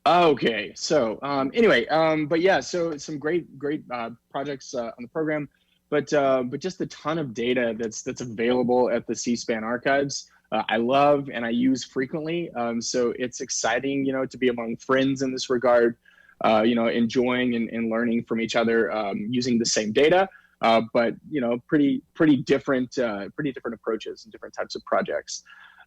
Okay, so anyway, but yeah, so some great projects on the program, but just a ton of data that's available at the C-SPAN archives. I love and I use frequently, so it's exciting, to be among friends in this regard, enjoying and learning from each other, using the same data, but pretty different approaches and different types of projects.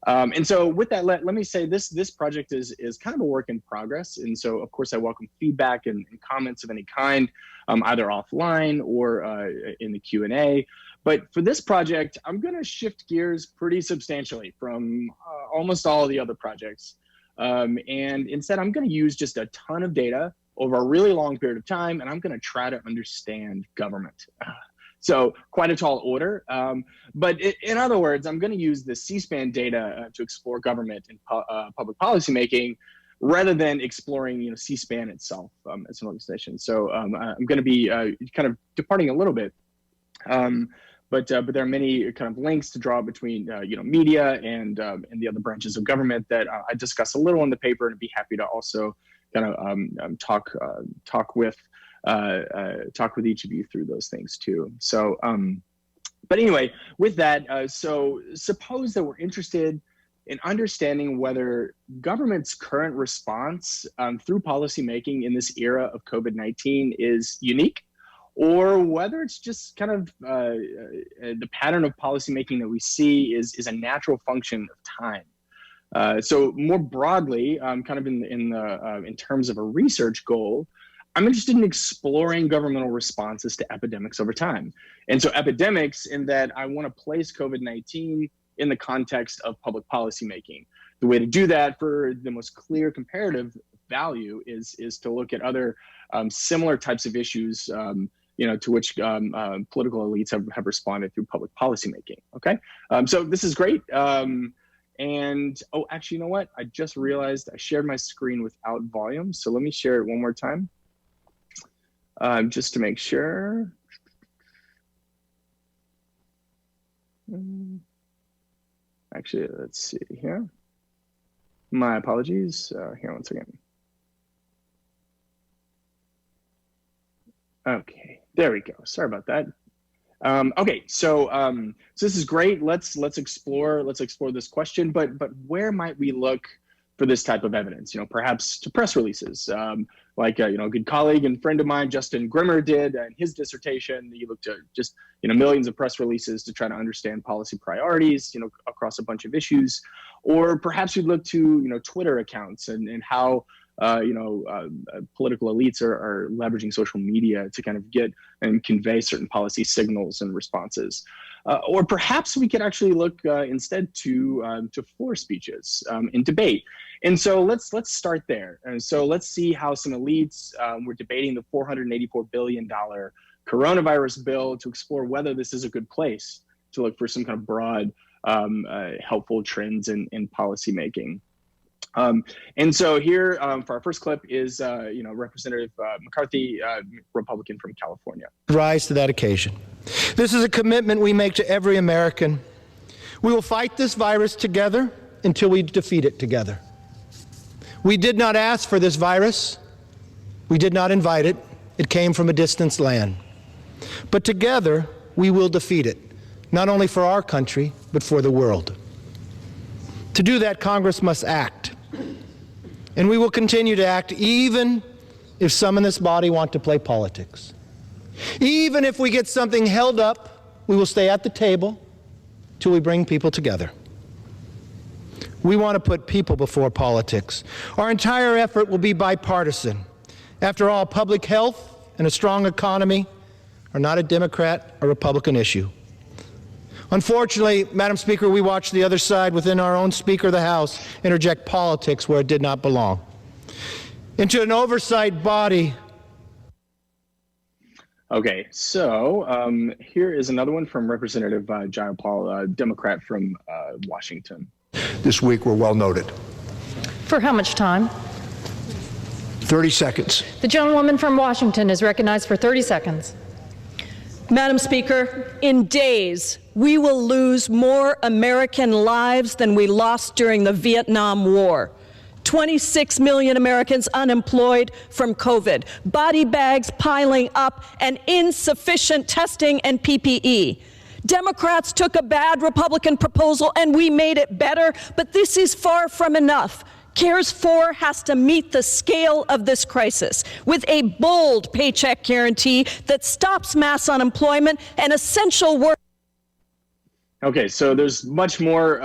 And so with that, let me say this project is kind of a work in progress. And so, of course, I welcome feedback and comments of any kind, either offline or in the Q&A. But for this project, I'm going to shift gears pretty substantially from almost all of the other projects. And instead, I'm going to use just a ton of data over a really long period of time, and I'm going to try to understand government. So quite a tall order, but in other words, I'm going to use the C-SPAN data to explore government and public policymaking, rather than exploring C-SPAN itself as an organization. So I'm going to be kind of departing a little bit, but there are many kind of links to draw between media and the other branches of government that I discuss a little in the paper, and I'd be happy to also kind of talk with each of you through those things too. So, but anyway, with that, so suppose that we're interested in understanding whether government's current response through policymaking in this era of COVID-19 is unique, or whether it's just kind of the pattern of policymaking that we see is a natural function of time. So more broadly, kind of in terms of a research goal, I'm interested in exploring governmental responses to epidemics over time. And so epidemics, in that I want to place COVID-19 in the context of public policy making. The way to do that for the most clear comparative value is to look at other similar types of issues to which political elites have responded through public policy making. Okay, so this is great. And oh, actually, you know what? I just realized I shared my screen without volume. So let me share it one more time. Just to make sure. Actually, let's see here. My apologies. Here, one second. Okay, there we go. Sorry about that. Okay, so this is great. Let's explore this question. But where might we look for this type of evidence? Perhaps to press releases, like a good colleague and friend of mine, Justin Grimmer, did in his dissertation. He looked at just millions of press releases to try to understand policy priorities, across a bunch of issues. Or perhaps you'd look to Twitter accounts and how political elites are leveraging social media to kind of get and convey certain policy signals and responses. Or perhaps we could actually look instead to floor speeches in debate. And so let's start there. And so let's see how some elites were debating the $484 billion coronavirus bill to explore whether this is a good place to look for some kind of broad, helpful trends in policymaking. And so here for our first clip is, Representative McCarthy, Republican from California. Rise to that occasion. This is a commitment we make to every American. We will fight this virus together until we defeat it together. We did not ask for this virus. We did not invite it. It came from a distant land. But together, we will defeat it, not only for our country, but for the world. To do that, Congress must act. And we will continue to act even if some in this body want to play politics. Even if we get something held up, we will stay at the table till we bring people together. We want to put people before politics. Our entire effort will be bipartisan. After all, public health and a strong economy are not a Democrat or Republican issue. Unfortunately, Madam Speaker, we watched the other side within our own Speaker of the House interject politics where it did not belong. Into an oversight body. Okay, so here is another one from Representative Jayapal, Democrat from Washington. This week were well noted. For how much time? 30 seconds. The gentlewoman from Washington is recognized for 30 seconds. Madam Speaker, in days, we will lose more American lives than we lost during the Vietnam War. 26 million Americans unemployed from COVID, body bags piling up, and insufficient testing and PPE. Democrats took a bad Republican proposal and we made it better, but this is far from enough. CARES 4 has to meet the scale of this crisis with a bold paycheck guarantee that stops mass unemployment and essential work. Okay, so there's much more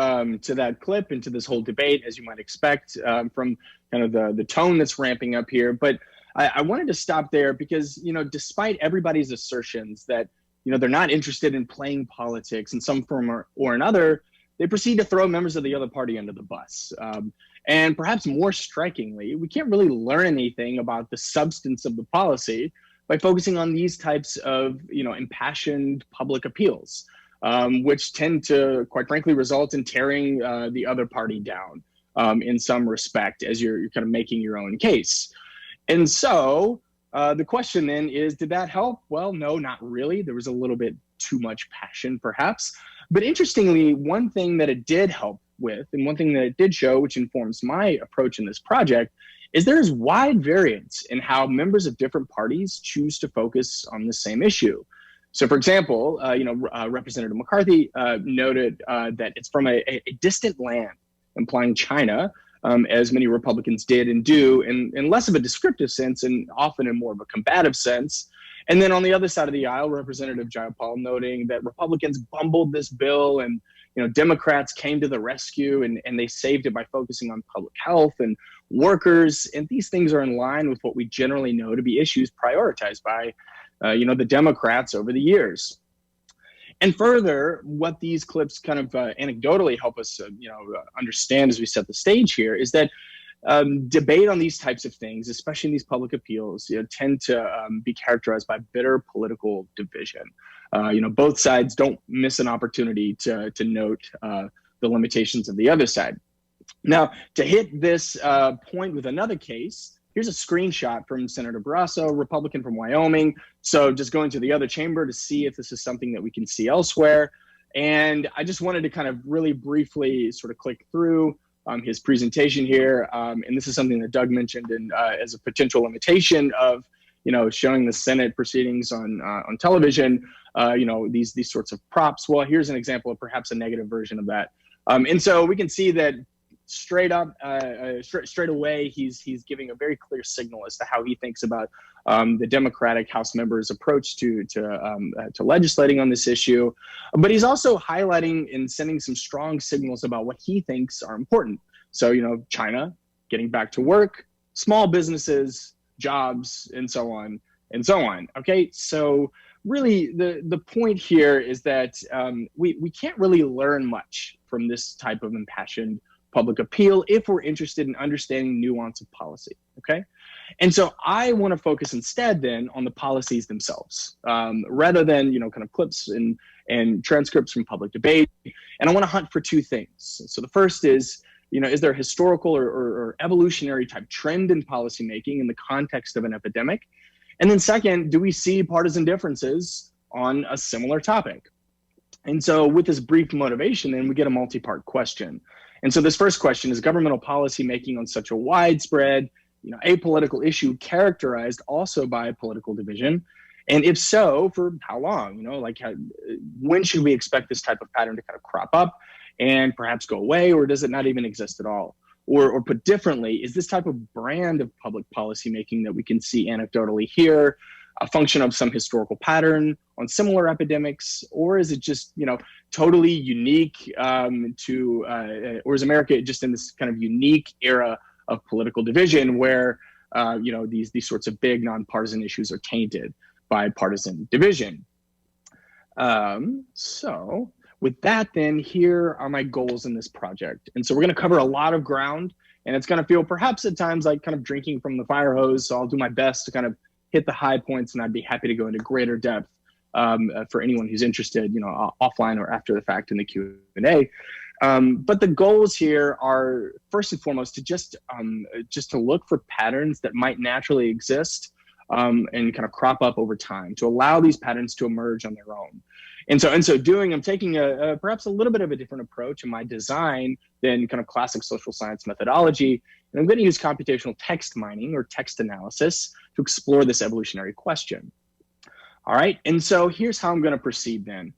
to that clip and to this whole debate, as you might expect, from kind of the tone that's ramping up here. But I wanted to stop there because, despite everybody's assertions that, they're not interested in playing politics in some form or another, they proceed to throw members of the other party under the bus. And perhaps more strikingly, we can't really learn anything about the substance of the policy by focusing on these types of, impassioned public appeals, which tend to, quite frankly, result in tearing the other party down in some respect as you're kind of making your own case. And so the question then is, did that help? Well, no, not really. There was a little bit too much passion, perhaps. But interestingly, one thing that it did help with, and one thing that it did show, which informs my approach in this project, is there is wide variance in how members of different parties choose to focus on the same issue. So, for example, Representative McCarthy noted that it's from a distant land, implying China, as many Republicans did and do, in less of a descriptive sense and often in more of a combative sense. And then on the other side of the aisle, Representative Jayapal noting that Republicans bumbled this bill and Democrats came to the rescue and they saved it by focusing on public health and workers. And these things are in line with what we generally know to be issues prioritized by, the Democrats over the years. And further, what these clips kind of anecdotally help us, understand as we set the stage here is that debate on these types of things, especially in these public appeals, tend to be characterized by bitter political division. Both sides don't miss an opportunity to note the limitations of the other side. Now, to hit this point with another case, here's a screenshot from Senator Barrasso, Republican from Wyoming. So just going to the other chamber to see if this is something that we can see elsewhere. And I just wanted to kind of really briefly sort of click through his presentation here. And this is something that Doug mentioned as a potential limitation of, showing the Senate proceedings on television, these sorts of props. Well, here's an example of perhaps a negative version of that. And so we can see that straight away, he's giving a very clear signal as to how he thinks about the Democratic House members' approach to legislating on this issue. But he's also highlighting and sending some strong signals about what he thinks are important. So, China, getting back to work, small businesses, jobs, and so on and so on. Okay, so really the point here is that we can't really learn much from this type of impassioned public appeal if we're interested in understanding nuance of policy, okay? And so I want to focus instead then on the policies themselves, rather than, kind of clips and transcripts from public debate. And I want to hunt for two things. So the first is, is there a historical or evolutionary type trend in policymaking in the context of an epidemic? And then second, do we see partisan differences on a similar topic? And so with this brief motivation, then we get a multi-part question. And so this first question is governmental policy making on such a widespread, apolitical issue characterized also by political division? And if so, for how long? When should we expect this type of pattern to kind of crop up and perhaps go away, or does it not even exist at all? Or put differently, is this type of brand of public policy making that we can see anecdotally here a function of some historical pattern on similar epidemics, or is it just, totally unique or is America just in this kind of unique era of political division where, these sorts of big nonpartisan issues are tainted by partisan division? So with that, then here are my goals in this project. And so we're going to cover a lot of ground, and it's going to feel perhaps at times like kind of drinking from the fire hose. So I'll do my best to kind of hit the high points, and I'd be happy to go into greater depth for anyone who's interested, offline or after the fact in the Q&A. But the goals here are first and foremost to just to look for patterns that might naturally exist and kind of crop up over time, to allow these patterns to emerge on their own. And so in so doing, I'm taking perhaps a little bit of a different approach in my design than kind of classic social science methodology. And I'm going to use computational text mining or text analysis to explore this evolutionary question. All right, and so here's how I'm going to proceed then.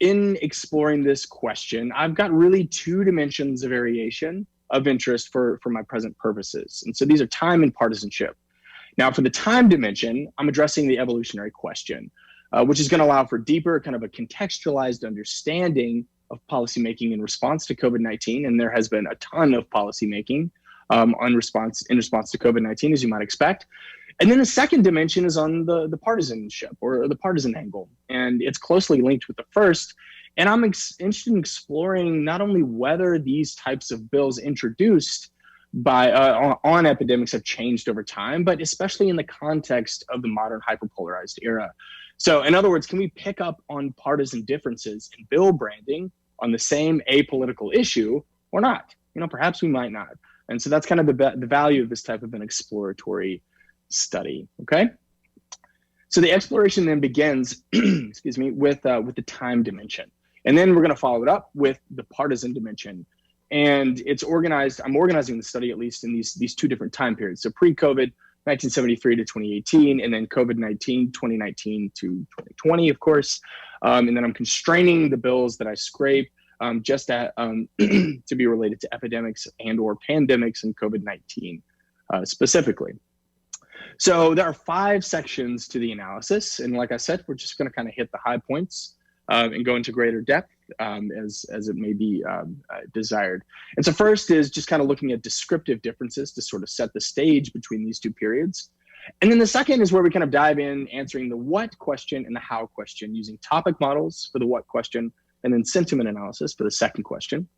In exploring this question, I've got really two dimensions of variation of interest for my present purposes. And so these are time and partisanship. Now, for the time dimension, I'm addressing the evolutionary question, which is going to allow for deeper, kind of a contextualized understanding of policymaking in response to COVID-19. And there has been a ton of policymaking in response to COVID-19, as you might expect. And then the second dimension is on the partisanship or the partisan angle. And it's closely linked with the first. And I'm interested in exploring not only whether these types of bills introduced by on epidemics have changed over time, but especially in the context of the modern hyperpolarized era. So in other words, can we pick up on partisan differences in bill branding on the same apolitical issue or not? You know, perhaps we might not. And so that's kind of the value of this type of an exploratory study, okay? So the exploration then begins, excuse me, with the time dimension. And then we're gonna follow it up with the partisan dimension. And it's organized, I'm organizing the study at least in these two different time periods. So pre-COVID, 1973 to 2018, and then COVID-19, 2019 to 2020, of course. And then I'm constraining the bills that I scrape just to be related to epidemics and or pandemics and COVID-19 specifically. So there are 5 sections to the analysis. And like I said, we're just gonna kind of hit the high points and go into greater depth as it may be desired. And so first is just kind of looking at descriptive differences to sort of set the stage between these two periods. And then the second is where we kind of dive in answering the what question and the how question using topic models for the what question and then sentiment analysis for the second question.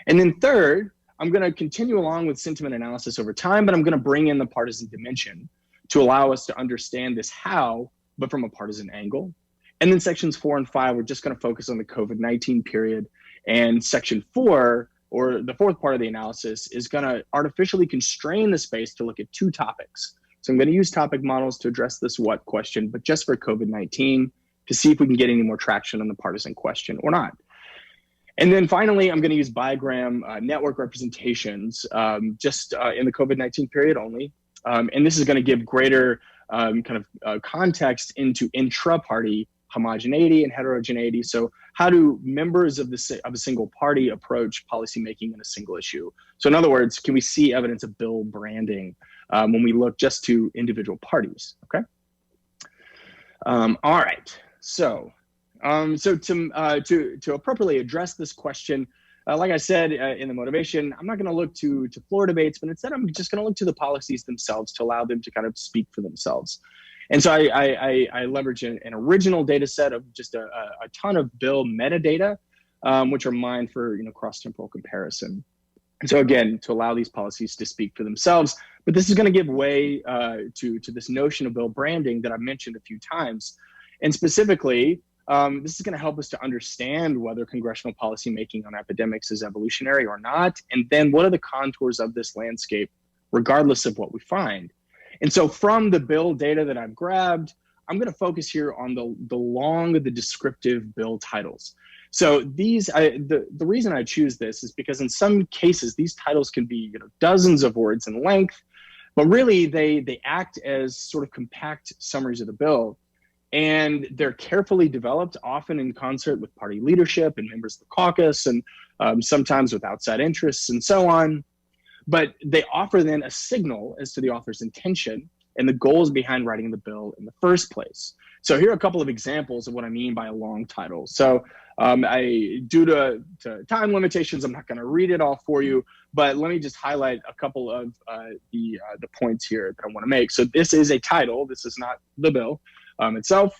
And then third, I'm going to continue along with sentiment analysis over time, but I'm going to bring in the partisan dimension to allow us to understand this how, but from a partisan angle. And then sections 4 and 5, we're just going to focus on the COVID-19 period. And section 4, or the fourth part of the analysis, is going to artificially constrain the space to look at 2 topics. So I'm going to use topic models to address this what question, but just for COVID-19 to see if we can get any more traction on the partisan question or not. And then finally, I'm going to use bigram network representations just in the COVID-19 period only. And this is going to give greater context into intra-party homogeneity and heterogeneity. So how do members of a single party approach policymaking in a single issue? So in other words, can we see evidence of bill branding when we look just to individual parties, okay? All right, so to appropriately address this question, like I said in the motivation, I'm not gonna look to floor debates, but instead I'm just gonna look to the policies themselves to allow them to kind of speak for themselves. And so I leverage an original data set of just a ton of bill metadata, which are mined for cross-temporal comparison. And so again, to allow these policies to speak for themselves, but this is going to give way to this notion of bill branding that I've mentioned a few times. And specifically, this is going to help us to understand whether congressional policymaking on epidemics is evolutionary or not, and then what are the contours of this landscape, regardless of what we find. And so from the bill data that I've grabbed, I'm going to focus here on the descriptive bill titles. So these, the reason I choose this is because in some cases, these titles can be dozens of words in length, but really they act as sort of compact summaries of the bill. And they're carefully developed, often in concert with party leadership and members of the caucus, and sometimes with outside interests and so on. But they offer then a signal as to the author's intention and the goals behind writing the bill in the first place. So here are a couple of examples of what I mean by a long title. So due to time limitations, I'm not going to read it all for you, but let me just highlight a couple of the points here that I want to make. So this is a title. This is not the bill itself,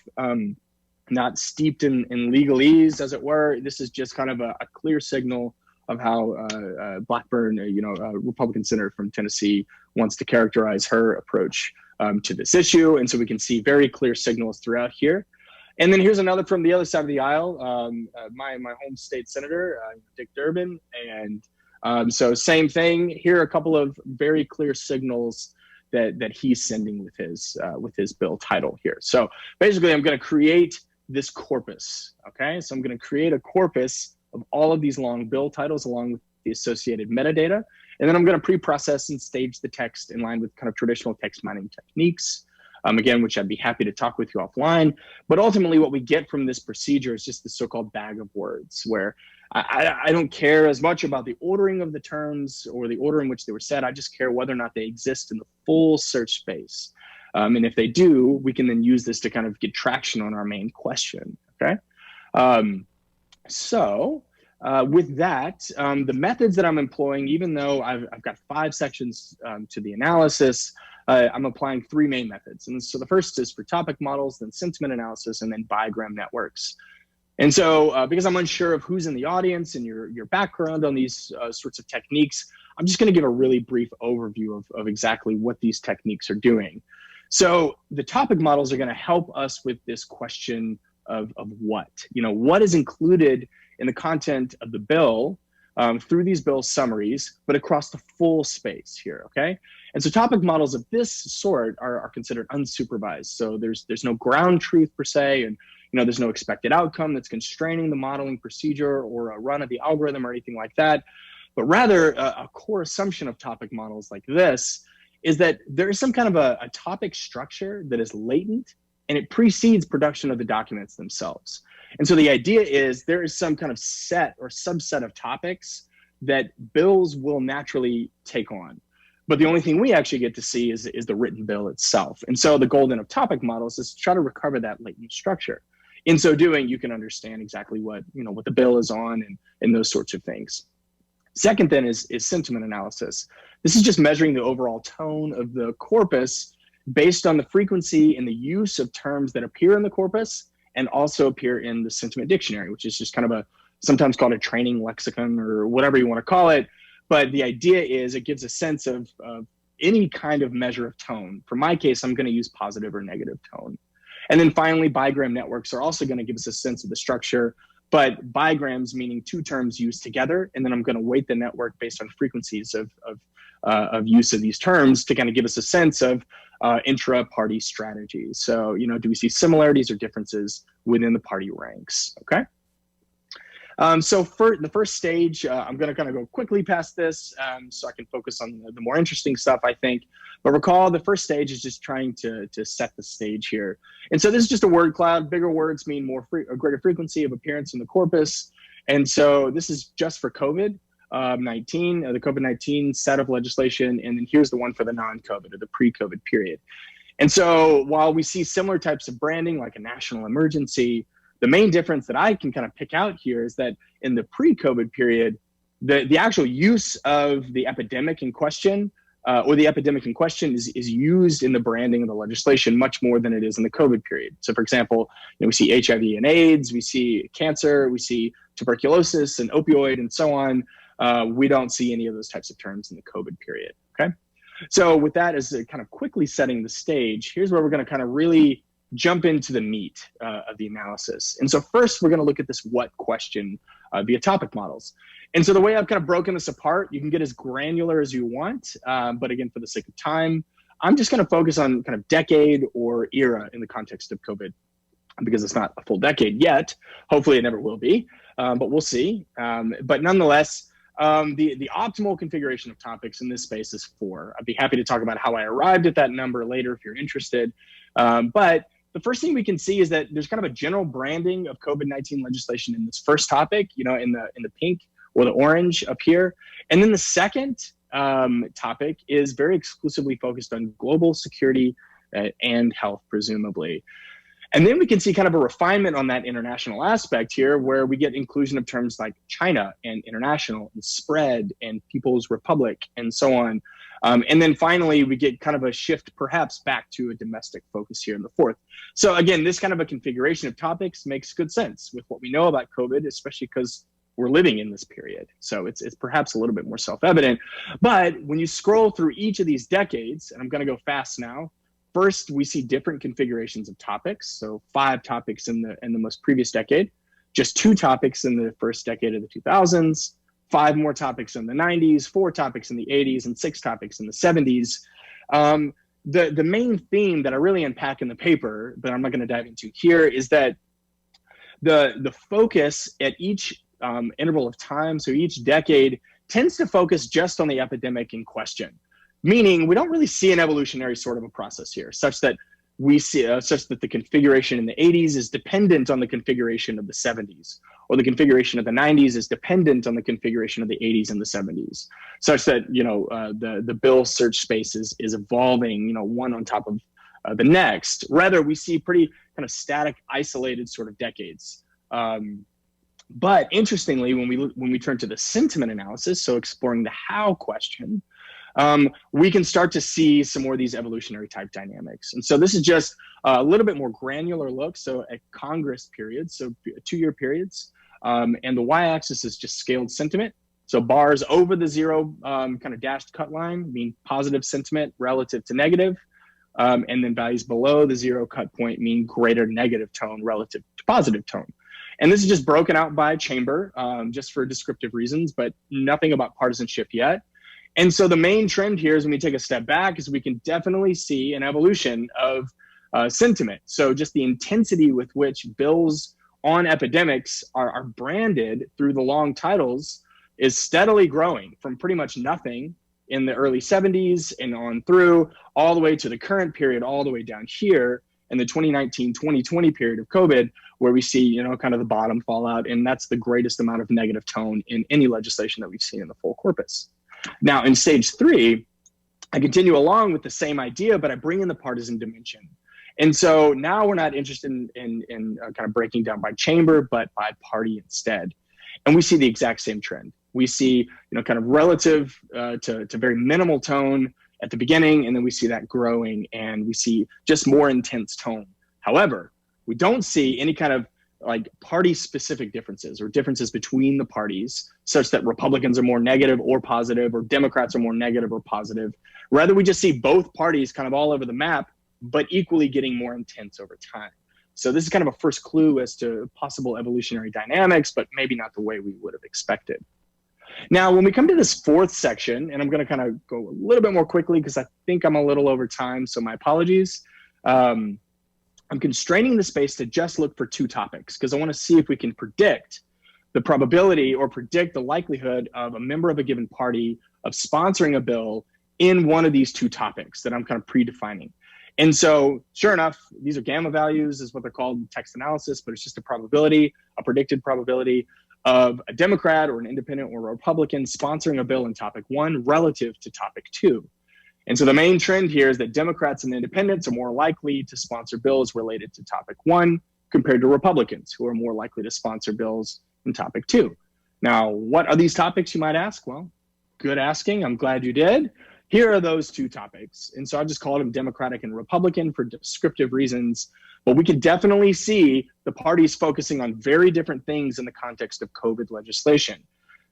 not steeped in legalese, as it were. This is just kind of a clear signal of how Blackburn, a Republican senator from Tennessee, wants to characterize her approach to this issue. And so we can see very clear signals throughout here. And then here's another from the other side of the aisle, my home state senator, Dick Durbin. And so same thing. Here are a couple of very clear signals that he's sending with his bill title here. So basically, I'm going to create this corpus, okay? So I'm gonna create a corpus of all of these long bill titles along with the associated metadata. And then I'm gonna pre-process and stage the text in line with kind of traditional text mining techniques, again, which I'd be happy to talk with you offline. But ultimately what we get from this procedure is just the so-called bag of words, where I don't care as much about the ordering of the terms or the order in which they were said. I just care whether or not they exist in the full search space. And if they do, we can then use this to kind of get traction on our main question, okay? With that, the methods that I'm employing, even though I've got 5 sections to the analysis, I'm applying 3 main methods. And so the first is for topic models, then sentiment analysis, and then bigram networks. And so because I'm unsure of who's in the audience and your background on these sorts of techniques, I'm just going to give a really brief overview of exactly what these techniques are doing. So the topic models are going to help us with this question of what, what is included in the content of the bill through these bill summaries, but across the full space here, okay? And so topic models of this sort are considered unsupervised. So there's no ground truth per se, and there's no expected outcome that's constraining the modeling procedure or a run of the algorithm or anything like that. But rather, a core assumption of topic models like this is that there is some kind of a topic structure that is latent, and it precedes production of the documents themselves. And so the idea is there is some kind of set or subset of topics that bills will naturally take on. But the only thing we actually get to see is the written bill itself. And so the goal then of topic models is to try to recover that latent structure. In so doing, you can understand exactly what the bill is on and those sorts of things. Second then is sentiment analysis. This is just measuring the overall tone of the corpus based on the frequency and the use of terms that appear in the corpus and also appear in the sentiment dictionary, which is just kind of sometimes called a training lexicon or whatever you want to call it. But the idea is it gives a sense of any kind of measure of tone. For my case, I'm going to use positive or negative tone. And then finally, bigram networks are also going to give us a sense of the structure, but bigrams meaning 2 terms used together. And then I'm going to weight the network based on frequencies of use of these terms to kind of give us a sense of intra-party strategies. So, do we see similarities or differences within the party ranks, okay? So for the first stage, I'm going to kind of go quickly past this so I can focus on the more interesting stuff, I think. But recall, the first stage is just trying to set the stage here. And so this is just a word cloud. Bigger words mean a greater frequency of appearance in the corpus. And so this is just for COVID-19, the COVID-19 set of legislation. And then here's the one for the non-COVID or the pre-COVID period. And so while we see similar types of branding, like a national emergency, the main difference that I can kind of pick out here is that in the pre-COVID period, the actual use of the epidemic in question or the epidemic in question is used in the branding of the legislation much more than it is in the COVID period. So for example, we see HIV and AIDS, we see cancer, we see tuberculosis and opioid and so on. We don't see any of those types of terms in the COVID period, okay? So with that as kind of quickly setting the stage, here's where we're gonna kind of really jump into the meat of the analysis. And so first we're gonna look at this what question via topic models. And so the way I've kind of broken this apart, you can get as granular as you want, but again, for the sake of time, I'm just gonna focus on kind of decade or era in the context of COVID, because it's not a full decade yet. Hopefully it never will be, but we'll see. But nonetheless, the optimal configuration of topics in this space is 4. I'd be happy to talk about how I arrived at that number later if you're interested. But the first thing we can see is that there's kind of a general branding of COVID-19 legislation in this first topic, in the pink or the orange up here. And then the second topic is very exclusively focused on global security and health, presumably. And then we can see kind of a refinement on that international aspect here, where we get inclusion of terms like China and international and spread and People's Republic and so on. And then finally, we get kind of a shift perhaps back to a domestic focus here in the 4th. So again, this kind of a configuration of topics makes good sense with what we know about COVID, especially because we're living in this period. So it's perhaps a little bit more self-evident. But when you scroll through each of these decades, and I'm going to go fast now, first, we see different configurations of topics. So 5 topics in the most previous decade, just 2 topics in the first decade of the 2000s, 5 more topics in the 90s, 4 topics in the 80s, and 6 topics in the 70s. The main theme that I really unpack in the paper, but I'm not going to dive into here, is that the focus at each interval of time, so each decade, tends to focus just on the epidemic in question. Meaning we don't really see an evolutionary sort of a process here, such that the configuration in the 80s is dependent on the configuration of the 70s, or the configuration of the 90s is dependent on the configuration of the 80s and the 70s, such that the bill search space is evolving, one on top of the next. Rather, we see pretty kind of static, isolated sort of decades. But interestingly, when we turn to the sentiment analysis, so exploring the how question, we can start to see some more of these evolutionary type dynamics. And so this is just a little bit more granular look. So at Congress periods, so 2-year periods, and the y-axis is just scaled sentiment. So bars over the zero kind of dashed cut line mean positive sentiment relative to negative. And then values below the zero cut point mean greater negative tone relative to positive tone. And this is just broken out by chamber, just for descriptive reasons, but nothing about partisanship yet. And so the main trend here is when we take a step back is we can definitely see an evolution of sentiment. So just the intensity with which bills on epidemics are branded through the long titles is steadily growing from pretty much nothing in the early 70s and on through all the way to the current period, all the way down here in the 2019-2020 period of COVID, where we see, kind of the bottom fall out. And that's the greatest amount of negative tone in any legislation that we've seen in the full corpus. Now, in stage 3, I continue along with the same idea, but I bring in the partisan dimension. And so now we're not interested in kind of breaking down by chamber, but by party instead. And we see the exact same trend. We see, kind of relative to very minimal tone at the beginning, and then we see that growing, and we see just more intense tone. However, we don't see any kind of like party-specific differences or differences between the parties, such that Republicans are more negative or positive, or Democrats are more negative or positive. Rather, we just see both parties kind of all over the map, but equally getting more intense over time. So this is kind of a first clue as to possible evolutionary dynamics, but maybe not the way we would have expected. Now, when we come to this 4th section, and I'm going to kind of go a little bit more quickly because I think I'm a little over time, so my apologies. I'm constraining the space to just look for 2 topics because I want to see if we can predict the probability or predict the likelihood of a member of a given party of sponsoring a bill in one of these 2 topics that I'm kind of predefining. And so, sure enough, these are gamma values is what they're called in text analysis, but it's just a probability, a predicted probability of a Democrat or an independent or a Republican sponsoring a bill in topic 1 relative to topic 2. And so the main trend here is that Democrats and independents are more likely to sponsor bills related to topic 1 compared to Republicans, who are more likely to sponsor bills in topic 2. Now, what are these topics, you might ask? Well, good asking. I'm glad you did. Here are those 2 topics. And so I just called them Democratic and Republican for descriptive reasons. But we can definitely see the parties focusing on very different things in the context of COVID legislation,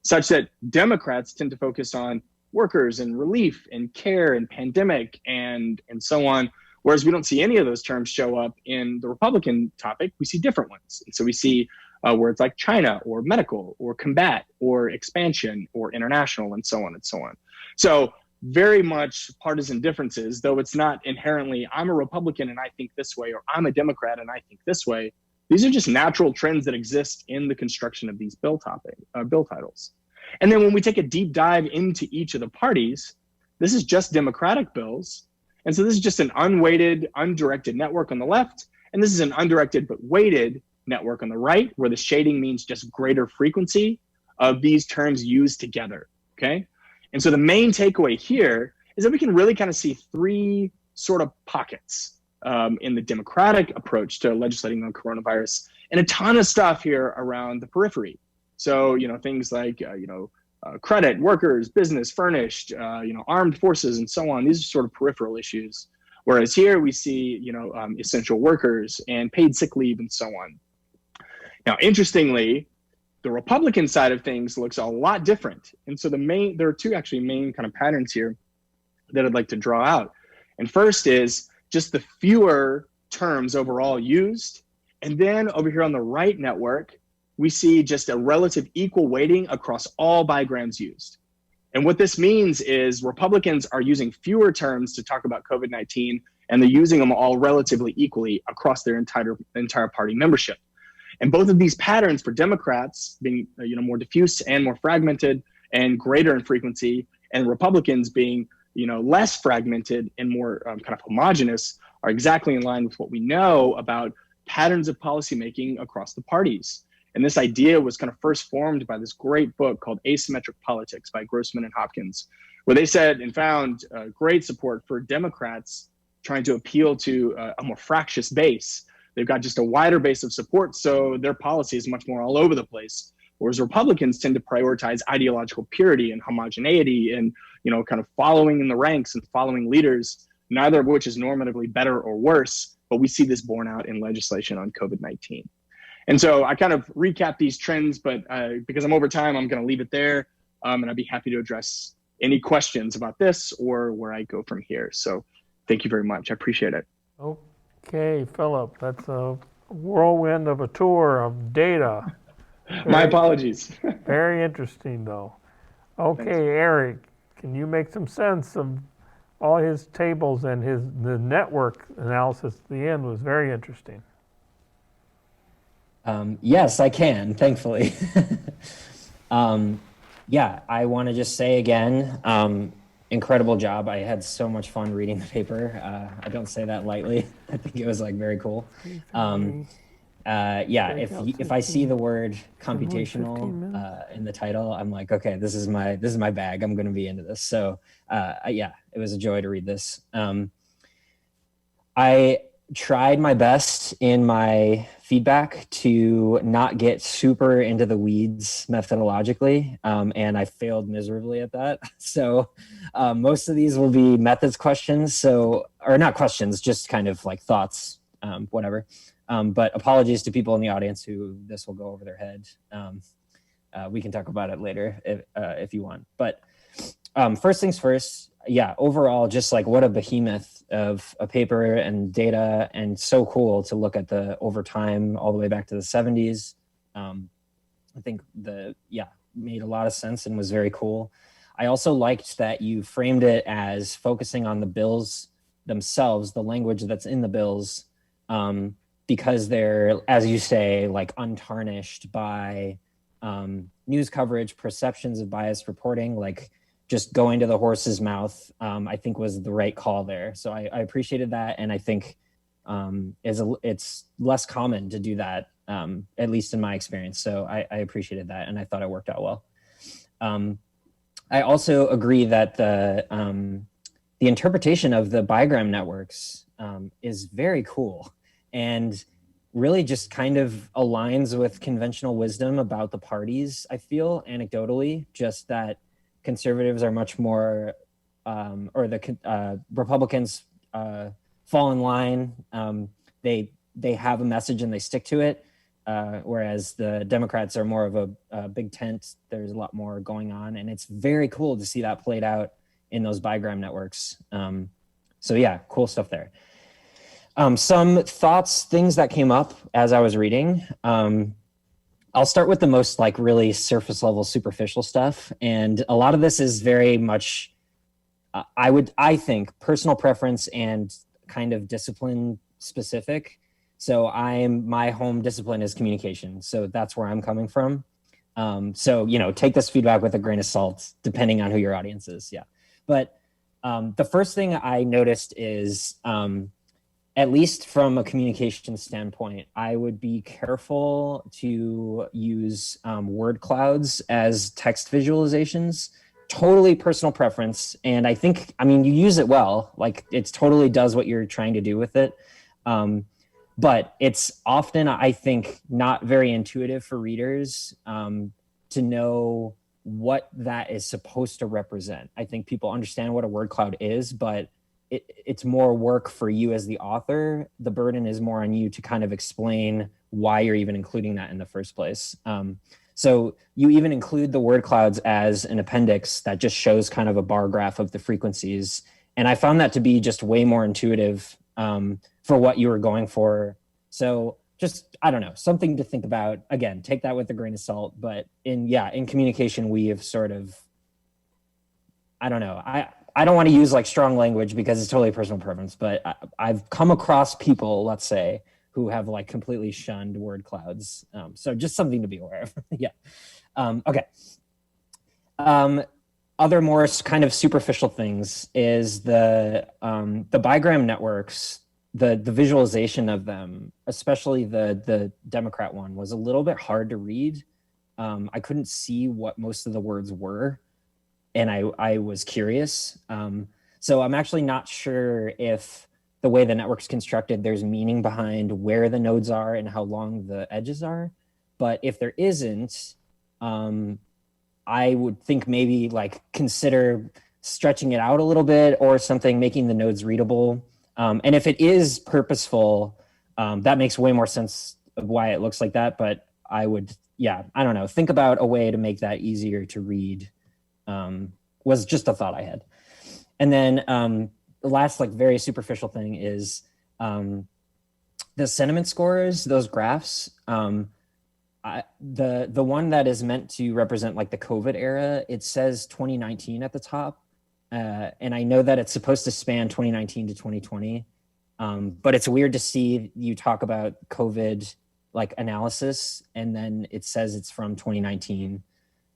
such that Democrats tend to focus on workers and relief and care and pandemic and so on, whereas we don't see any of those terms show up in the Republican topic. We see different ones. And so we see words like China or medical or combat or expansion or international and so on and so on. So very much partisan differences, though it's not inherently, I'm a Republican and I think this way, or I'm a Democrat and I think this way. These are just natural trends that exist in the construction of these bill titles. And then when we take a deep dive into each of the parties, this is just Democratic bills. And so this is just an unweighted, undirected network on the left. And this is an undirected but weighted network on the right, where the shading means just greater frequency of these terms used together, okay? And so the main takeaway here is that we can really kind of see 3 sort of pockets in the Democratic approach to legislating on coronavirus, and a ton of stuff here around the periphery. So, things like, credit, workers, business, furnished, armed forces, and so on. These are sort of peripheral issues. Whereas here we see, essential workers and paid sick leave and so on. Now, interestingly, the Republican side of things looks a lot different. And so there are 2 actually main kind of patterns here that I'd like to draw out. And first is just the fewer terms overall used. And then over here on the right network, we see just a relative equal weighting across all bigrams used. And what this means is Republicans are using fewer terms to talk about COVID-19, and they're using them all relatively equally across their entire party membership. And both of these patterns for Democrats being more diffuse and more fragmented and greater in frequency, and Republicans being less fragmented and more kind of homogenous, are exactly in line with what we know about patterns of policymaking across the parties. And this idea was kind of first formed by this great book called Asymmetric Politics by Grossman and Hopkins, where they said and found great support for Democrats trying to appeal to a more fractious base. They've got just a wider base of support, so their policy is much more all over the place. Whereas Republicans tend to prioritize ideological purity and homogeneity and kind of following in the ranks and following leaders, neither of which is normatively better or worse, but we see this borne out in legislation on COVID-19. And so I kind of recap these trends, but because I'm over time, I'm going to leave it there, and I'd be happy to address any questions about this or where I go from here. So thank you very much. I appreciate it. Okay, Philip, that's a whirlwind of a tour of data. My apologies. Very interesting, though. Okay, thanks. Eric, can you make some sense of all his tables and the network analysis at the end was very interesting. Yes, I can, thankfully. Yeah, I want to just say again, incredible job. I had so much fun reading the paper. I don't say that lightly. I think it was like very cool. Yeah, if I see the word computational in the title, I'm like, okay, this is my bag. I'm going to be into this. So yeah, it was a joy to read this. I tried my best in my feedback to not get super into the weeds methodologically, and I failed miserably at that. So most of these will be methods questions, or not questions, just kind of like thoughts, whatever. But apologies to people in the audience who this will go over their head. We can talk about it later if you want. But first things first, yeah, overall, just like what a behemoth of a paper and data, and so cool to look at the over time all the way back to the 70s. I think made a lot of sense and was very cool. I also liked that you framed it as focusing on the bills themselves, the language that's in the bills, because they're, as you say, like untarnished by news coverage, perceptions of biased reporting, like just going to the horse's mouth, I think was the right call there. So I appreciated that. And I think it's less common to do that, at least in my experience. So I appreciated that. And I thought it worked out well. I also agree that the interpretation of the bigram networks is very cool and really just kind of aligns with conventional wisdom about the parties, I feel, anecdotally, just that conservatives are much more, or the Republicans fall in line. They have a message and they stick to it, whereas the Democrats are more of a big tent. There's a lot more going on, and it's very cool to see that played out in those bigram networks. So yeah, cool stuff there. Some thoughts, things that came up as I was reading. I'll start with the most like really surface level, superficial stuff. And a lot of this is very much, I think, personal preference and kind of discipline specific. So my home discipline is communication. So that's where I'm coming from. So, take this feedback with a grain of salt, depending on who your audience is. Yeah. But the first thing I noticed is, at least from a communication standpoint, I would be careful to use word clouds as text visualizations. Totally personal preference. And I think, you use it well, like it totally does what you're trying to do with it. But it's often, I think, not very intuitive for readers to know what that is supposed to represent. I think people understand what a word cloud is, but it's more work for you as the author. The burden is more on you to kind of explain why you're even including that in the first place. So you even include the word clouds as an appendix that just shows kind of a bar graph of the frequencies. And I found that to be just way more intuitive for what you were going for. So just, I don't know, something to think about. Again, take that with a grain of salt. But in communication, we have sort of, I don't know, I don't want to use like strong language because it's totally personal preference, but I've come across people, let's say, who have like completely shunned word clouds. So just something to be aware of. Yeah. Okay. Other more kind of superficial things is the bigram networks, the visualization of them, especially the Democrat one, was a little bit hard to read. I couldn't see what most of the words were, and I was curious. So I'm actually not sure if the way the network's constructed, there's meaning behind where the nodes are and how long the edges are. But if there isn't, I would think maybe like consider stretching it out a little bit or something, making the nodes readable. And if it is purposeful, that makes way more sense of why it looks like that. But I would, yeah, I don't know, think about a way to make that easier to read, was just a thought I had. And then the last like very superficial thing is the sentiment scores, those graphs. The one that is meant to represent like the COVID era, it says 2019 at the top. And I know that it's supposed to span 2019 to 2020. But it's weird to see you talk about COVID like analysis and then it says it's from 2019.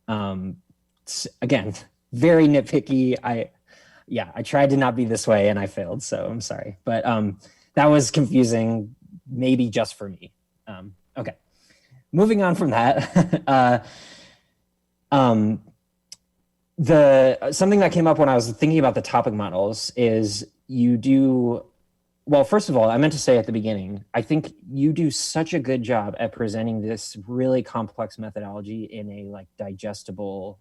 Again, very nitpicky. I tried to not be this way and I failed, so I'm sorry. But that was confusing, maybe just for me. Okay. Moving on from that, something that came up when I was thinking about the topic models is well, first of all, I meant to say at the beginning, I think you do such a good job at presenting this really complex methodology in a like digestible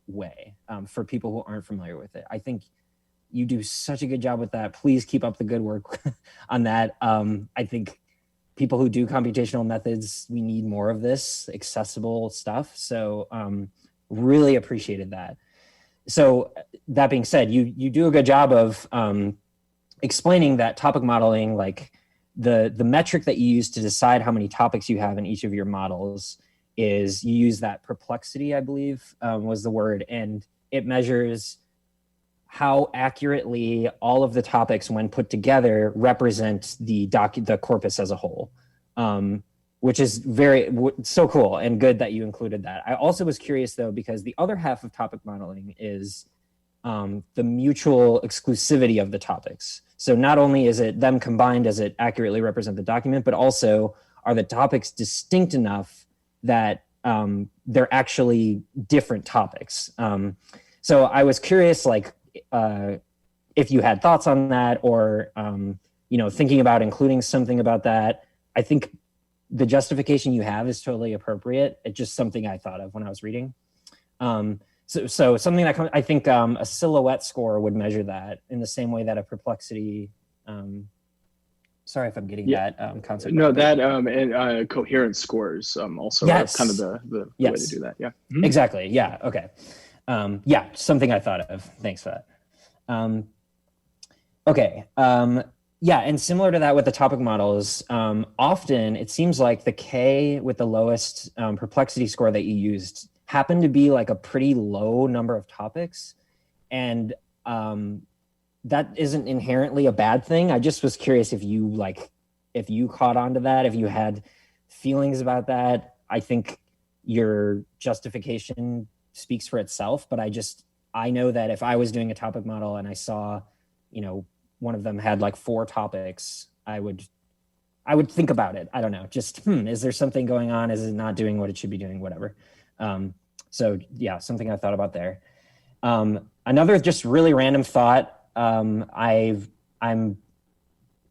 way for people who aren't familiar with it. I think you do such a good job with that. Please keep up the good work on that. I think people who do computational methods, we need more of this accessible stuff. So really appreciated that. So that being said, you do a good job of explaining that topic modeling, like the metric that you use to decide how many topics you have in each of your models is you use that perplexity, I believe was the word, and it measures how accurately all of the topics when put together represent the corpus as a whole, which is so cool and good that you included that. I also was curious though, because the other half of topic modeling is the mutual exclusivity of the topics. So not only is it them combined as it accurately represent the document, but also are the topics distinct enough that they're actually different topics. So I was curious, like, if you had thoughts on that or, thinking about including something about that. I think the justification you have is totally appropriate. It's just something I thought of when I was reading. So something that I think a silhouette score would measure that in the same way that a perplexity, sorry if I'm getting that concept. No, that and coherence scores also are kind of the way to do that. Yeah, exactly. Yeah. Okay. Something I thought of. Thanks for that. Okay. And similar to that with the topic models, often it seems like the K with the lowest perplexity score that you used happened to be like a pretty low number of topics. And that isn't inherently a bad thing. I just was curious if you caught on to that, if you had feelings about that. I think your justification speaks for itself, but I know that if I was doing a topic model and I saw, one of them had like 4 topics, I would think about it. I don't know, just, is there something going on? Is it not doing what it should be doing? Whatever. So yeah, something I thought about there. Another just really random thought. I'm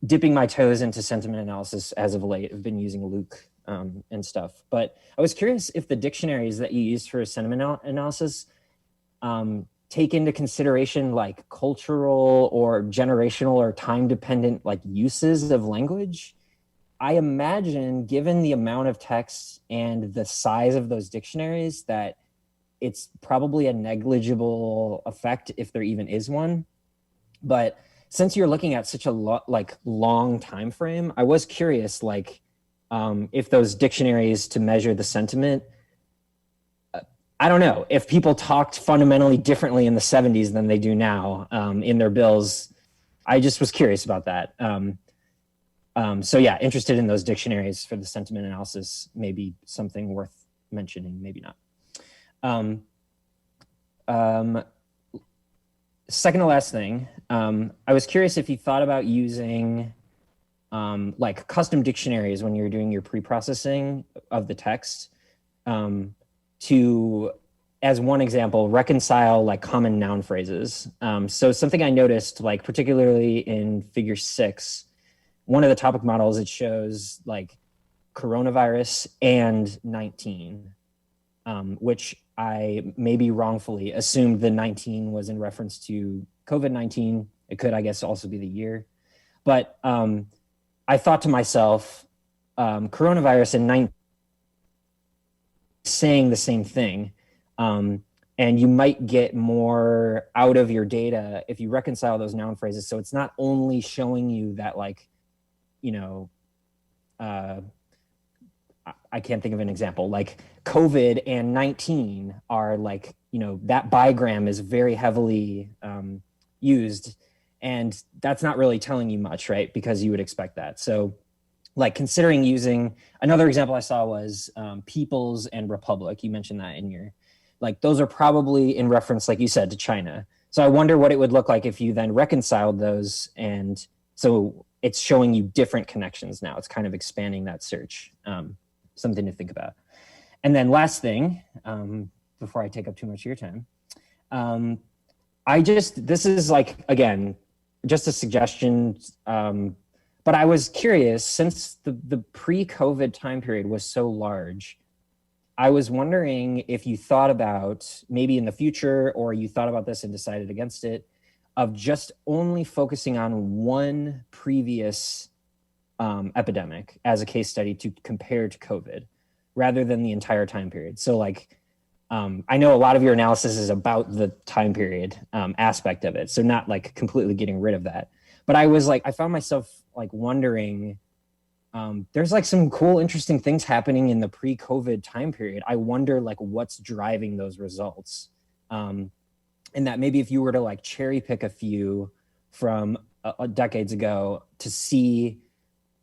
dipping my toes into sentiment analysis as of late. I've been using Luke and stuff, but I was curious if the dictionaries that you use for sentiment analysis take into consideration like cultural or generational or time-dependent like uses of language. I imagine, given the amount of text and the size of those dictionaries, that it's probably a negligible effect if there even is one. But since you're looking at such a long time frame, I was curious, if those dictionaries to measure the sentiment, I don't know, if people talked fundamentally differently in the 70s than they do now in their bills. I just was curious about that. So yeah, interested in those dictionaries for the sentiment analysis, maybe something worth mentioning, maybe not. Second to last thing, I was curious if you thought about using like custom dictionaries when you're doing your pre-processing of the text to, as one example, reconcile like common noun phrases. So something I noticed, like particularly in figure 6, one of the topic models, it shows like coronavirus and 19, which I maybe wrongfully assumed the 19 was in reference to COVID-19. It could, I guess, also be the year. But I thought to myself, coronavirus and 19 saying the same thing. And you might get more out of your data if you reconcile those noun phrases. So it's not only showing you that, like, you know, I can't think of an example, like COVID and 19 are like, you know, that bigram is very heavily used, and that's not really telling you much, right? Because you would expect that. So like considering using, another example I saw was peoples and republic. You mentioned that in your, like, those are probably in reference, like you said, to China. So I wonder what it would look like if you then reconciled those, and so it's showing you different connections now. It's kind of expanding that search. Something to think about. And then last thing, before I take up too much of your time, this is like, again, just a suggestion, but I was curious, since the pre-COVID time period was so large, I was wondering if you thought about, maybe in the future, or you thought about this and decided against it, of just only focusing on one previous epidemic as a case study to compare to COVID, rather than the entire time period. So like, I know a lot of your analysis is about the time period aspect of it, so not like completely getting rid of that. But I was like, I found myself like wondering, there's like some cool, interesting things happening in the pre-COVID time period. I wonder like what's driving those results. And that maybe if you were to like cherry pick a few from decades ago to see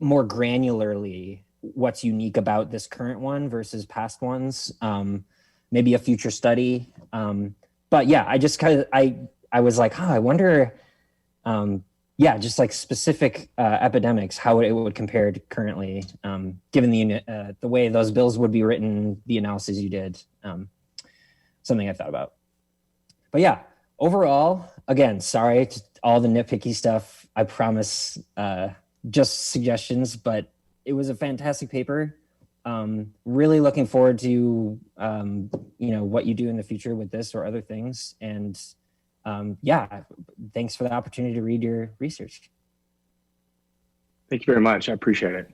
more granularly what's unique about this current one versus past ones, maybe a future study. But yeah, I just kind of, I was like, I wonder, yeah, just like specific epidemics, how it would compare to currently, given the way those bills would be written, the analysis you did, something I thought about. But yeah, overall, again, sorry to all the nitpicky stuff. I promise, just suggestions, but it was a fantastic paper. Really looking forward to, you know, what you do in the future with this or other things. And yeah, thanks for the opportunity to read your research. Thank you very much. I appreciate it.